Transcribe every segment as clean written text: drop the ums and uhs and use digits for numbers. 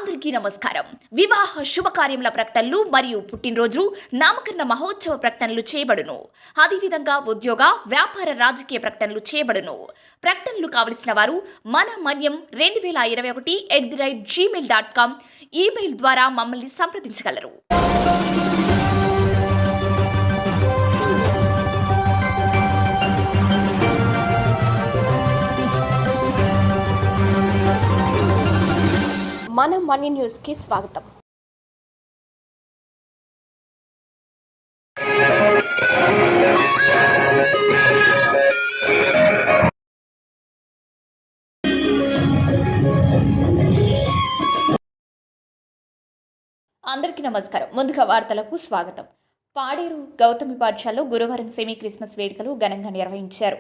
అందరికీ నమస్కారం. వివాహ శుభకార్యముల ప్రకటనలు మరియు పుట్టినరోజు నామకరణ మహోత్సవ ప్రకటనలు చేయబడును. అదేవిధంగా ఉద్యోగ వ్యాపార రాజకీయ ప్రకటనలు చేయబడును. ప్రకటనలు కావలసిన వారు మన మన్యం 2021@gmail.com ఈమెయిల్ ద్వారా మమ్మల్ని సంప్రదించగలరు. మన మనీ న్యూస్కి స్వాగతం. అందరికీ నమస్కారం. ముందుగా వార్తలకు స్వాగతం. పాడేరు గౌతమి పాఠశాలలో గురువారం సెమీ క్రిస్మస్ వేడుకలు ఘనంగా నిర్వహించారు.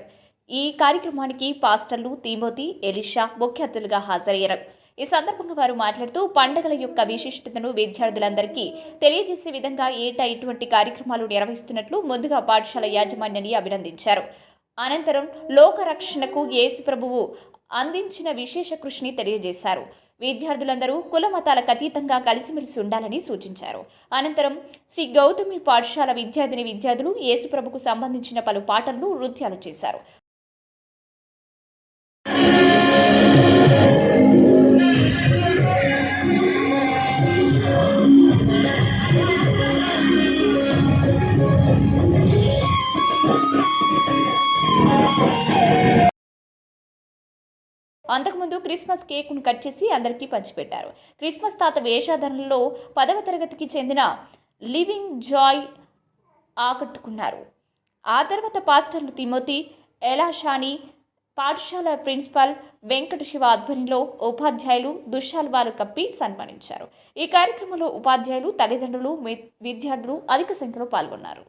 ఈ కార్యక్రమానికి పాస్టర్లు తిమోతి, ఎలీషా ముఖ్య అతిథులుగా హాజరయ్యారు. ఈ సందర్భంగా వారు మాట్లాడుతూ పండుగల యొక్క విశిష్టతను విద్యార్థులందరికీ తెలియజేసే విధంగా ఏటా ఇటువంటి కార్యక్రమాలు నిర్వహిస్తున్నట్లు ముందుగా పాఠశాల యాజమాన్యాన్ని అభినందించారు. అనంతరం లోకరక్షణకు యేసు ప్రభువు అందించిన విశేష కృషిని తెలియజేశారు. విద్యార్థులందరూ కుల మతాలకు అతీతంగా కలిసిమెలిసి ఉండాలని సూచించారు. అనంతరం శ్రీ గౌతమి పాఠశాల విద్యార్థులు యేసు ప్రభుకు సంబంధించిన పలు పాటలను నృత్యాలు చేశారు. అంతకుముందు క్రిస్మస్ కేక్ను కట్ చేసి అందరికీ పంచిపెట్టారు. క్రిస్మస్ తాత వేషధారణలో 10వ తరగతికి చెందిన లివింగ్ జాయ్ ఆకట్టుకున్నారు. ఆ తర్వాత పాస్టర్లు తిమోతి, ఎలాషాని, పాఠశాల ప్రిన్సిపాల్ వెంకట శివ ఆధ్వర్యంలో ఉపాధ్యాయులు దుశ్శాలువాలు కప్పి సన్మానించారు. ఈ కార్యక్రమంలో ఉపాధ్యాయులు, తల్లిదండ్రులు, విద్యార్థులు అధిక సంఖ్యలో పాల్గొన్నారు.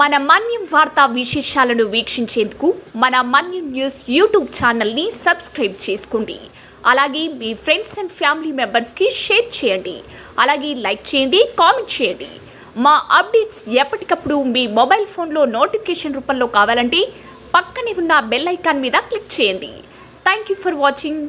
మన మన్యం వార్తా విశేషాలను వీక్షించేందుకు మన మన్యం న్యూస్ యూట్యూబ్ ఛానల్ని సబ్స్క్రైబ్ చేసుకోండి. అలాగే మీ ఫ్రెండ్స్ అండ్ ఫ్యామిలీ మెంబర్స్కి షేర్ చేయండి. అలాగే లైక్ చేయండి, కామెంట్ చేయండి. మా అప్డేట్స్ ఎప్పటికప్పుడు మీ మొబైల్ ఫోన్లో నోటిఫికేషన్ రూపంలో కావాలంటే పక్కనే ఉన్న బెల్ ఐకాన్ మీద క్లిక్ చేయండి. Thank you for watching.